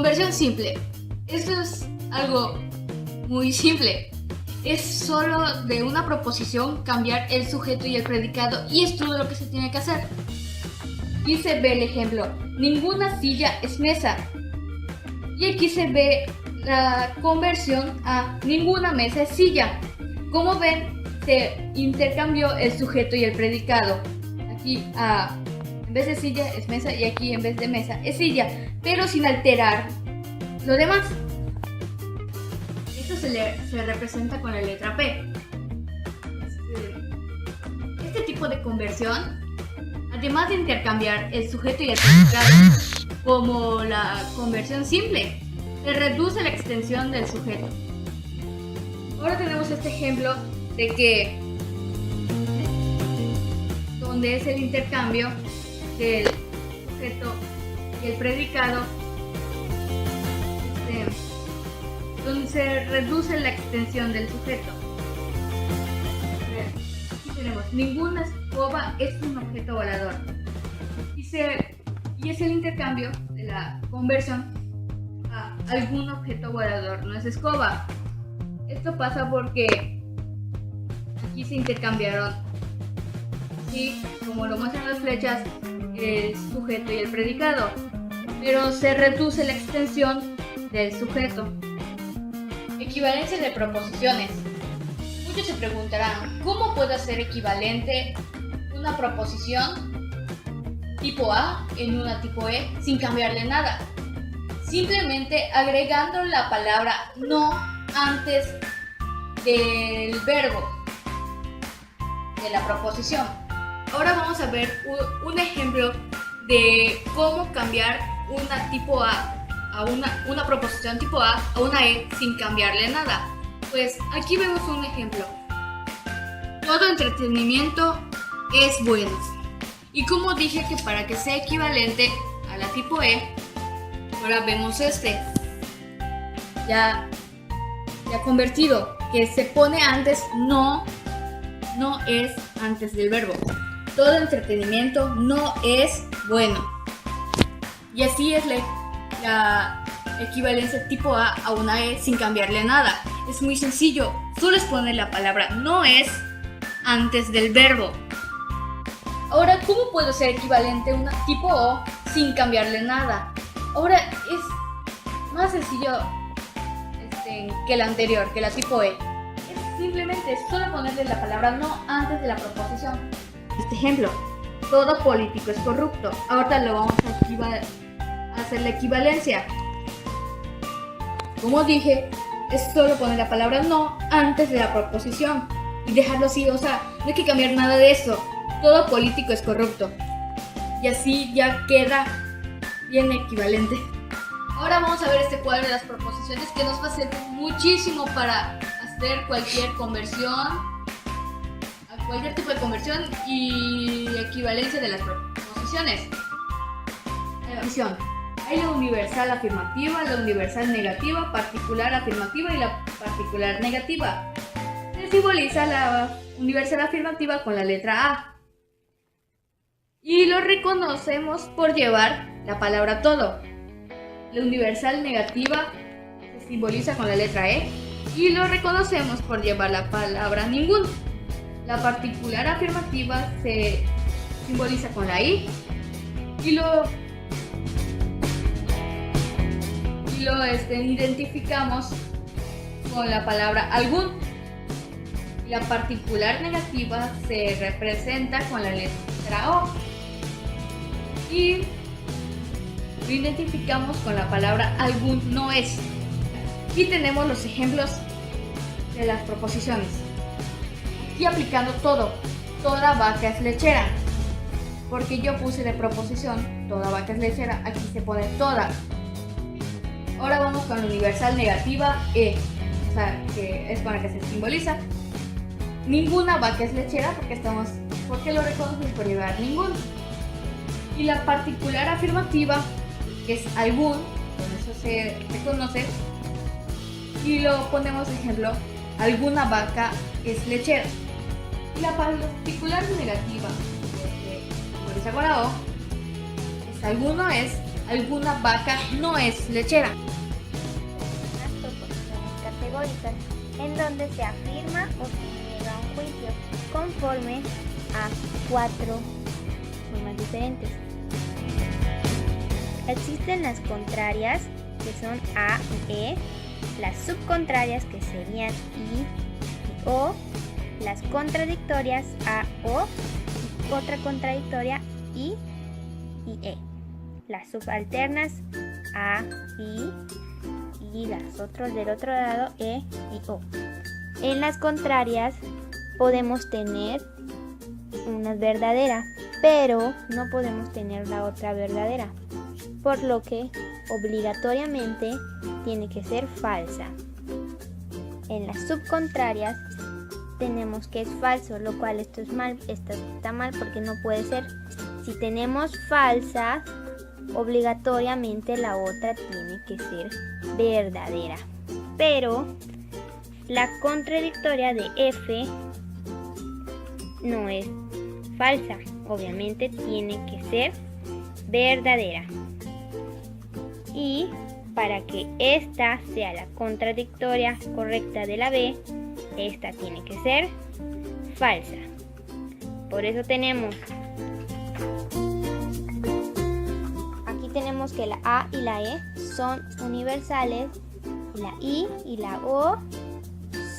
Conversión simple. Esto es algo muy simple. Es solo de una proposición cambiar el sujeto y el predicado, y es todo lo que se tiene que hacer. Aquí se ve el ejemplo: ninguna silla es mesa. Y aquí se ve la conversión a ninguna mesa es silla. Como ven, se intercambió el sujeto y el predicado. Aquí en vez de silla es mesa, y aquí en vez de mesa es silla, pero sin alterar lo demás. Esto se representa con la letra P. Este tipo de conversión, además de intercambiar el sujeto y el predicado, como la conversión simple, se reduce la extensión del sujeto. Ahora tenemos este ejemplo de que donde es el intercambio del sujeto y el predicado, donde se reduce la extensión del sujeto. Aquí tenemos: ninguna escoba es un objeto volador. Y es el intercambio de la conversión a algún objeto volador no es escoba. Esto pasa porque aquí se intercambiaron, así como lo muestran las flechas, el sujeto y el predicado, pero se reduce la extensión del sujeto. Equivalencia de proposiciones. Muchos se preguntarán: ¿cómo puede ser equivalente una proposición tipo A en una tipo E sin cambiarle nada? Simplemente agregando la palabra no antes del verbo de la proposición. Ahora vamos a ver un ejemplo de cómo cambiar una tipo A a una proposición tipo A a una E sin cambiarle nada. Pues aquí vemos un ejemplo: todo entretenimiento es bueno. Y como dije que para que sea equivalente a la tipo E, ahora vemos ya convertido, que se pone antes no es antes del verbo. Todo entretenimiento no es bueno. Y así es la equivalencia tipo A a una E sin cambiarle nada. Es muy sencillo, solo es poner la palabra no es antes del verbo. Ahora, ¿cómo puede ser equivalente una tipo O sin cambiarle nada? Ahora es más sencillo que la anterior, que la tipo E. Es simplemente solo ponerle la palabra no antes de la proposición. Este ejemplo: todo político es corrupto. Ahorita lo vamos a hacer la equivalencia. Como dije, es solo poner la palabra no antes de la proposición y dejarlo así, o sea, no hay que cambiar nada de eso. Todo político es corrupto. Y así ya queda bien equivalente. Ahora vamos a ver este cuadro de las proposiciones, que nos va a servir muchísimo para hacer cualquier conversión, a cualquier tipo de conversión y equivalencia de las proposiciones. Visión: hay la universal afirmativa, la universal negativa, particular afirmativa y la particular negativa. Se simboliza la universal afirmativa con la letra A y lo reconocemos por llevar la palabra todo. La universal negativa se simboliza con la letra E y lo reconocemos por llevar la palabra ningún. La particular afirmativa se simboliza con la I y lo identificamos con la palabra algún. La particular negativa se representa con la letra O y lo identificamos con la palabra algún no es. Aquí tenemos los ejemplos de las proposiciones. Aquí aplicando todo: toda vaca es lechera. Porque yo puse de proposición toda vaca es lechera, aquí se pone toda. Ahora vamos con la universal negativa E, o sea, que es con la que se simboliza. Ninguna vaca es lechera porque lo reconocemos por llevar ningún. Y la particular afirmativa, que es algún, con eso se reconoce, y lo ponemos de ejemplo: alguna vaca es lechera. Y la particular negativa, que simboliza con la O, es alguno es alguna vaca no es lechera. Unas proposiciones categóricas en donde se afirma o se niega un juicio conforme a 4 formas diferentes. Existen las contrarias, que son A y E, las subcontrarias, que serían I y O, las contradictorias A, O, y otra contradictoria I y E, las subalternas A, I y las otras del otro lado E y O. En las contrarias podemos tener una verdadera, pero no podemos tener la otra verdadera, por lo que obligatoriamente tiene que ser falsa. En las subcontrarias tenemos que es falso, lo cual esto está mal porque no puede ser. Si tenemos falsa, obligatoriamente la otra tiene que ser verdadera. Pero la contradictoria de F no es falsa, obviamente tiene que ser verdadera. Y para que esta sea la contradictoria correcta de la B, esta tiene que ser falsa. Por eso tenemos que la A y la E son universales, la I y la O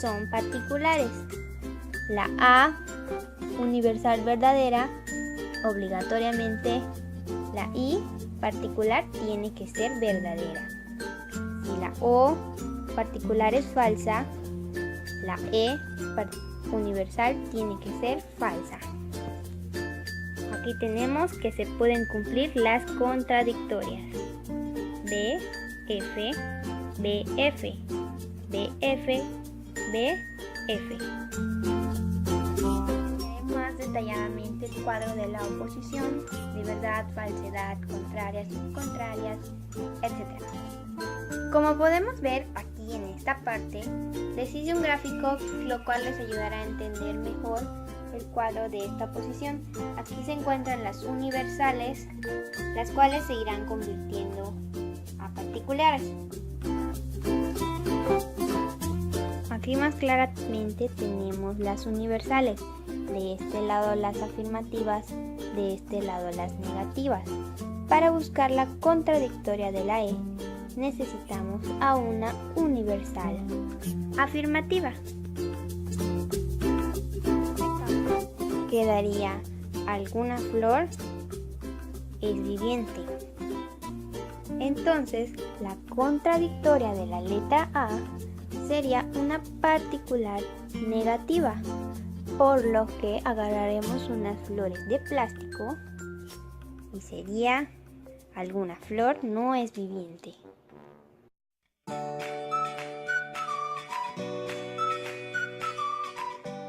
son particulares. La A, universal verdadera, obligatoriamente la I particular tiene que ser verdadera. Si la O particular es falsa, la E universal tiene que ser falsa. Aquí tenemos que se pueden cumplir las contradictorias. B, F, B, F, B, F, B, F. Más detalladamente el cuadro de la oposición, de verdad, falsedad, contrarias, subcontrarias, etc. Como podemos ver aquí en esta parte, les hice un gráfico lo cual les ayudará a entender mejor el cuadro de esta oposición. Aquí se encuentran las universales, las cuales se irán convirtiendo a particulares. Aquí más claramente tenemos las universales, de este lado las afirmativas, de este lado las negativas. Para buscar la contradictoria de la E, necesitamos a una universal afirmativa. Quedaría alguna flor es viviente. Entonces, la contradictoria de la letra A sería una particular negativa, por lo que agarraremos unas flores de plástico y sería alguna flor no es viviente.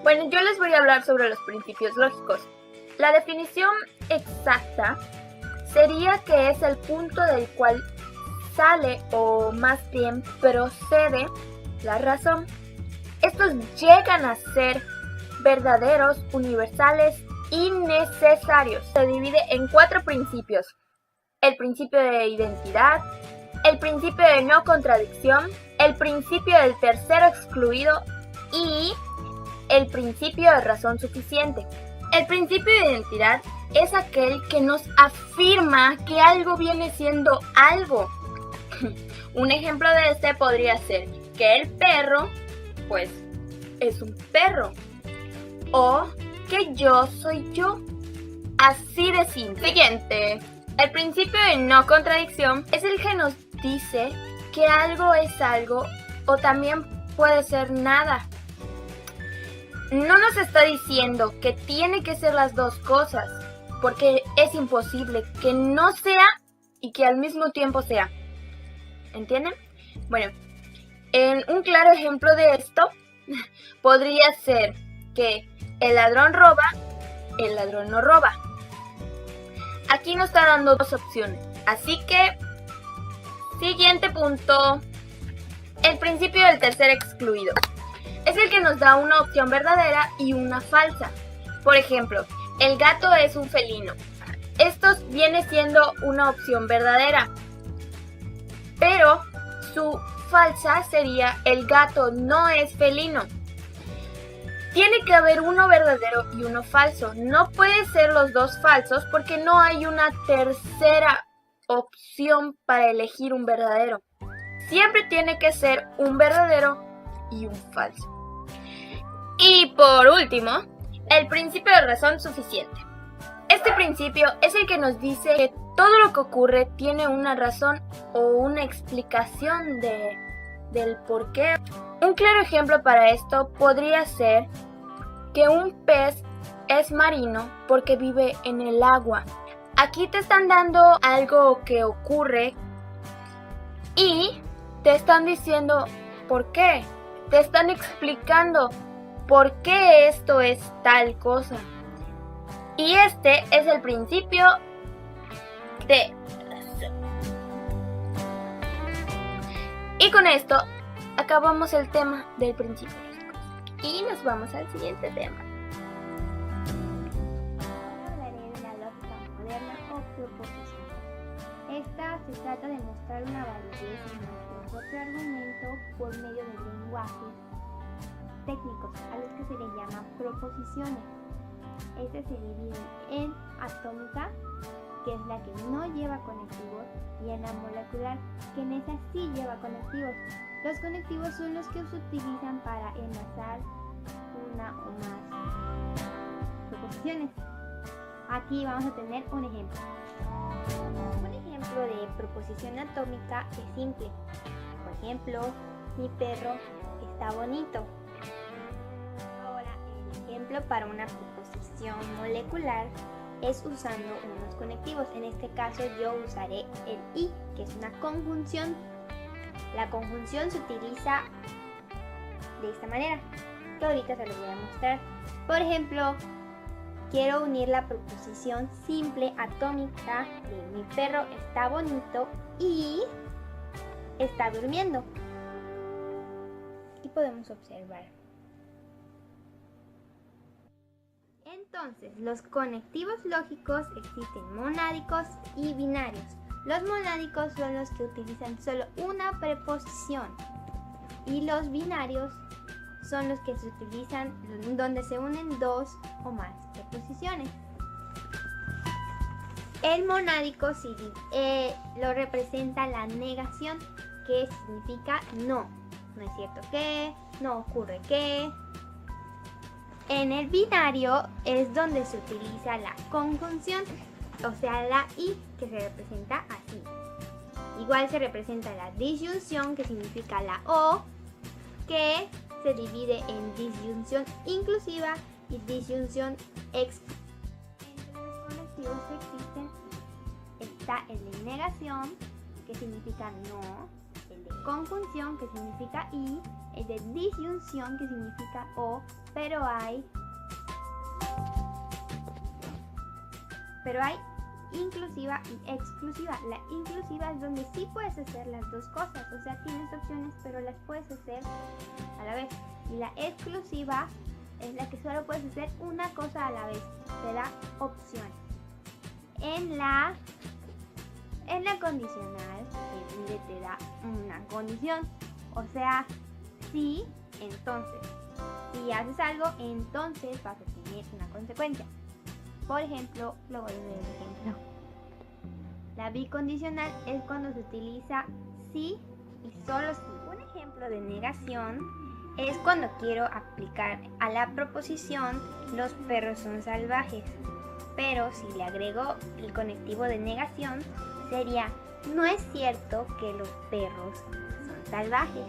Bueno, yo les voy a hablar sobre los principios lógicos. La definición exacta sería que es el punto del cual sale o más bien procede la razón. Estos llegan a ser verdaderos, universales y necesarios. Se divide en 4 principios: el principio de identidad, el principio de no contradicción, el principio del tercero excluido y el principio de razón suficiente. El principio de identidad es aquel que nos afirma que algo viene siendo algo. Un ejemplo de este podría ser que el perro, pues, es un perro. O que yo soy yo. Así de simple. Siguiente. El principio de no contradicción es el que nos dice que algo es algo o también puede ser nada. No nos está diciendo que tiene que ser las dos cosas, porque es imposible que no sea y que al mismo tiempo sea. ¿Entienden? Bueno, en un claro ejemplo de esto podría ser que el ladrón roba, el ladrón no roba. Aquí nos está dando 2 opciones. Así que, siguiente punto, el principio del tercer excluido. Es el que nos da una opción verdadera y una falsa. Por ejemplo, el gato es un felino. esto viene siendo una opción verdadera. Pero su falsa sería el gato no es felino. Tiene que haber uno verdadero y uno falso. No puede ser los dos falsos porque no hay una tercera opción para elegir un verdadero. Siempre tiene que ser un verdadero y un falso. Y por último, el principio de razón suficiente. Este principio es el que nos dice que todo lo que ocurre tiene una razón o una explicación del por qué. Un claro ejemplo para esto podría ser que un pez es marino porque vive en el agua. Aquí te están dando algo que ocurre y te están diciendo por qué. Te están explicando por qué esto es tal cosa. Y este es el principio de razón. Y con esto acabamos el tema del principio lógico. Y nos vamos al siguiente tema. Hablaré de la lógica moderna o proposición. Esta se trata de mostrar una validez en nuestro propio argumento por medio de lenguajes técnicos, a los que se les llama proposiciones. Estas se dividen en atómica, que es la que no lleva conectivos, y en la molecular, que en esa sí lleva conectivos. Los conectivos son los que se utilizan para enlazar una o más proposiciones. Aquí vamos a tener un ejemplo. Un ejemplo de proposición atómica es simple. Por ejemplo, mi perro está bonito. Ahora, el ejemplo para una proposición molecular es usando unos conectivos. En este caso yo usaré el y, que es una conjunción. La conjunción se utiliza de esta manera, que ahorita se los voy a mostrar. Por ejemplo, quiero unir la proposición simple atómica de mi perro está bonito y está durmiendo. Y podemos observar. Entonces, los conectivos lógicos existen monádicos y binarios. Los monádicos son los que utilizan solo una preposición y los binarios son los que se utilizan donde se unen dos o más preposiciones. El monádico lo representa la negación, que significa no. No es cierto que, no ocurre que. En el binario es donde se utiliza la conjunción, o sea la y, que se representa así. Igual se representa la disyunción, que significa la o, que se divide en disyunción inclusiva y disyunción exclusiva. Entre los conectivos que existen está el de negación, que significa no, el de conjunción, que significa y, el de disyunción, que significa o, pero hay inclusiva y exclusiva. La inclusiva es donde sí puedes hacer las dos cosas, o sea, tienes opciones, pero las puedes hacer a la vez. Y la exclusiva es la que solo puedes hacer una cosa a la vez, te da opciones. En la condicional es donde te da una condición, o sea, sí, entonces. Si haces algo, entonces vas a tener una consecuencia. Por ejemplo, lo voy a ver un ejemplo. La bicondicional es cuando se utiliza sí y solo sí. Un ejemplo de negación es cuando quiero aplicar a la proposición los perros son salvajes. Pero si le agrego el conectivo de negación, sería no es cierto que los perros son salvajes.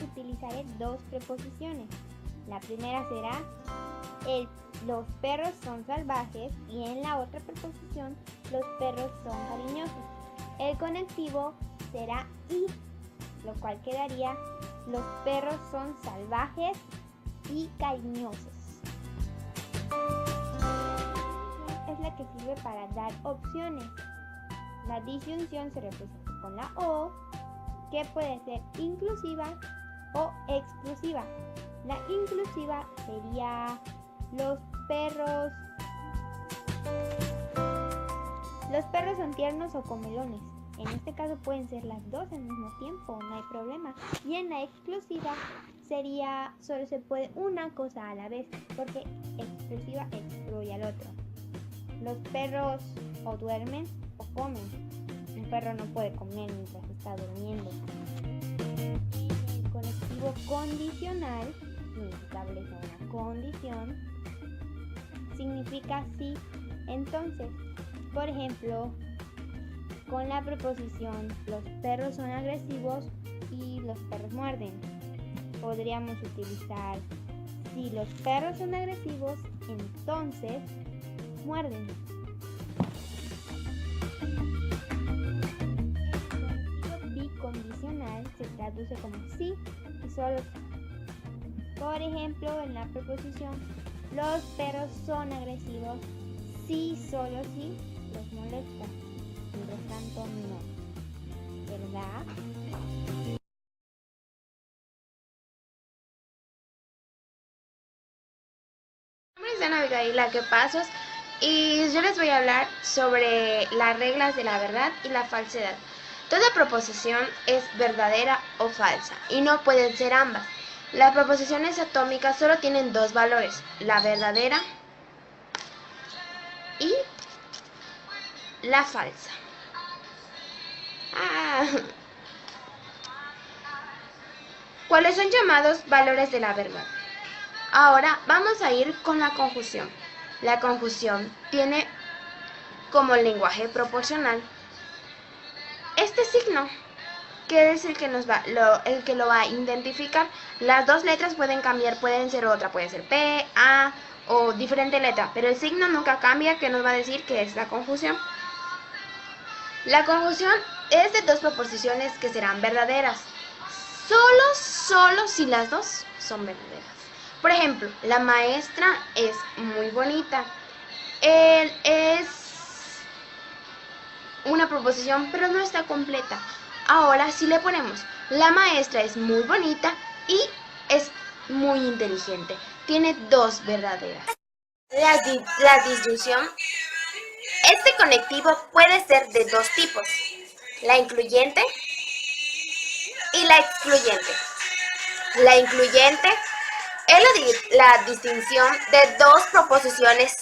Utilizaré dos preposiciones. La primera será los perros son salvajes y en la otra preposición los perros son cariñosos. El conectivo será y, lo cual quedaría los perros son salvajes y cariñosos. Es la que sirve para dar opciones. La disyunción se representa con la o, que puede ser inclusiva o exclusiva. La inclusiva sería los perros Los perros son tiernos o comelones. En este caso pueden ser las dos al mismo tiempo, no hay problema. Y en la exclusiva sería solo se puede una cosa a la vez, porque exclusiva excluye al otro. Los perros o duermen o comen. Un perro no puede comer mientras está durmiendo. El conectivo condicional establece una condición, significa sí, entonces. Por ejemplo, con la preposición los perros son agresivos y los perros muerden. Podríamos utilizar si los perros son agresivos, entonces muerden. El conectivo bicondicional se traduce como sí y solo sí. Por ejemplo, en la preposición los perros son agresivos, sí, solo sí los molesta, mientras tanto no, ¿verdad? Mi nombre es Ana Abigail ¿Qué Pasos? Y yo les voy a hablar sobre las reglas de la verdad y la falsedad. Toda proposición es verdadera o falsa y no pueden ser ambas. Las proposiciones atómicas solo tienen dos valores, la verdadera y la falsa. ¿Cuáles son llamados valores de la verdad? Ahora vamos a ir con la conjunción. La conjunción tiene como lenguaje proporcional este signo, que es el que lo va a identificar. Las dos letras pueden cambiar, pueden ser otra, puede ser P, A o diferente letra, pero el signo nunca cambia, que nos va a decir que es la conjunción. La conjunción es de dos proposiciones que serán verdaderas, solo si las dos son verdaderas. Por ejemplo, la maestra es muy bonita. Él es una proposición, pero no está completa. Ahora, si le ponemos, la maestra es muy bonita y es muy inteligente, tiene dos verdaderas. La disyunción. Este conectivo puede ser de dos tipos, la incluyente y la excluyente. La incluyente es la distinción de dos proposiciones,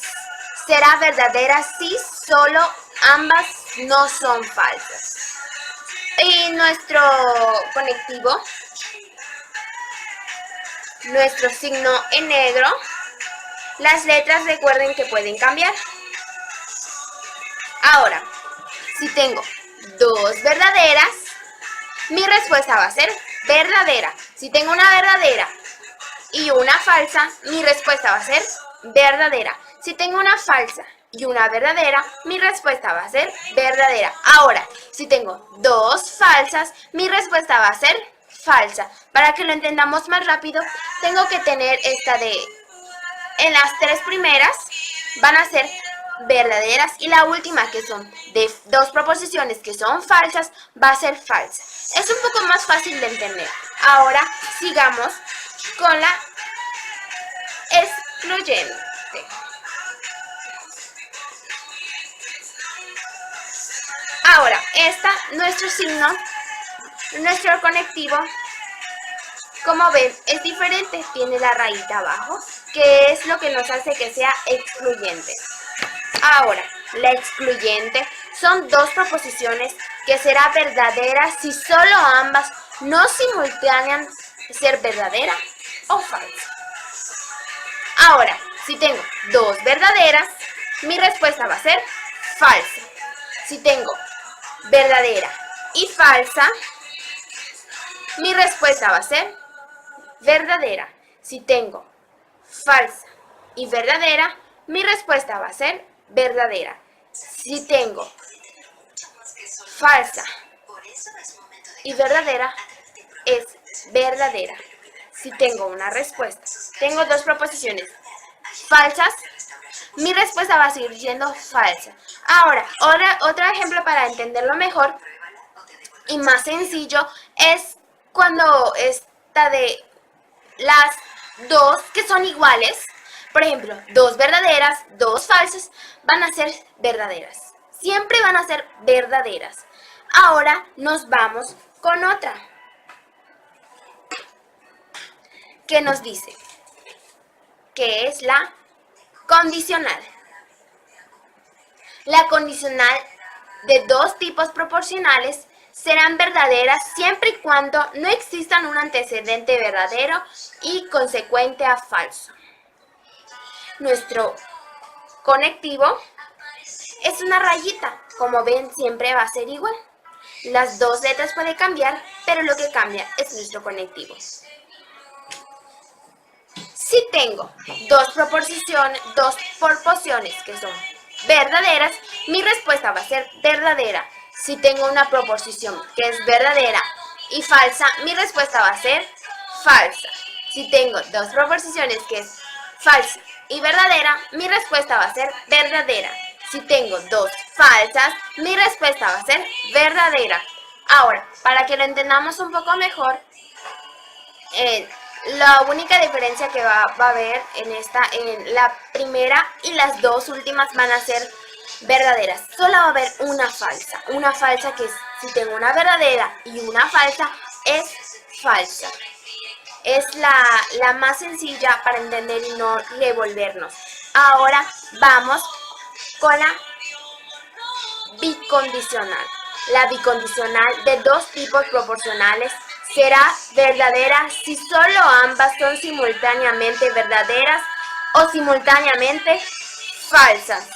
será verdadera si solo ambas no son falsas. Y nuestro conectivo, nuestro signo en negro, las letras recuerden que pueden cambiar. Ahora, si tengo dos verdaderas, mi respuesta va a ser verdadera. Si tengo una verdadera y una falsa, mi respuesta va a ser verdadera. Si tengo una falsa y una verdadera, mi respuesta va a ser verdadera. Ahora, si tengo dos falsas, mi respuesta va a ser falsa. Para que lo entendamos más rápido, tengo que tener esta de... En las tres primeras van a ser verdaderas y la última, que son de dos proposiciones que son falsas, va a ser falsa. Es un poco más fácil de entender. Ahora sigamos con la excluyente. Ahora, nuestro signo, nuestro conectivo, como ven, es diferente. Tiene la rayita abajo, que es lo que nos hace que sea excluyente. Ahora, la excluyente son dos proposiciones que será verdadera si solo ambas no simultanean ser verdadera o falsa. Ahora, si tengo dos verdaderas, mi respuesta va a ser falsa. Si tengo verdadera y falsa, mi respuesta va a ser verdadera. Si tengo falsa y verdadera, mi respuesta va a ser verdadera. Si tengo falsa y verdadera, es verdadera. Si tengo una respuesta, tengo dos proposiciones falsas, mi respuesta va a seguir siendo falsa. Ahora, otro ejemplo para entenderlo mejor y más sencillo es cuando está de las dos que son iguales. Por ejemplo, dos verdaderas, dos falsas, van a ser verdaderas. siempre van a ser verdaderas. Ahora nos vamos con otra, que nos dice que es la condicional. La condicional de dos tipos proporcionales serán verdaderas siempre y cuando no existan un antecedente verdadero y consecuente a falso. Nuestro conectivo es una rayita, como ven siempre va a ser igual. Las dos letras pueden cambiar, pero lo que cambia es nuestro conectivo. Si tengo dos proporciones que son verdaderas, mi respuesta va a ser verdadera. Si tengo una proposición que es verdadera y falsa, mi respuesta va a ser falsa. Si tengo dos proposiciones que es falsa y verdadera, mi respuesta va a ser verdadera. Si tengo dos falsas, mi respuesta va a ser verdadera. Ahora, para que lo entendamos un poco mejor, la única diferencia que va a haber en la primera y las dos últimas van a ser verdaderas. Solo va a haber una falsa. Una falsa que si tengo una verdadera y una falsa, es falsa. Es la más sencilla para entender y no revolvernos. Ahora vamos con la bicondicional. La bicondicional de dos tipos proporcionales será verdadera si solo ambas son simultáneamente verdaderas o simultáneamente falsas.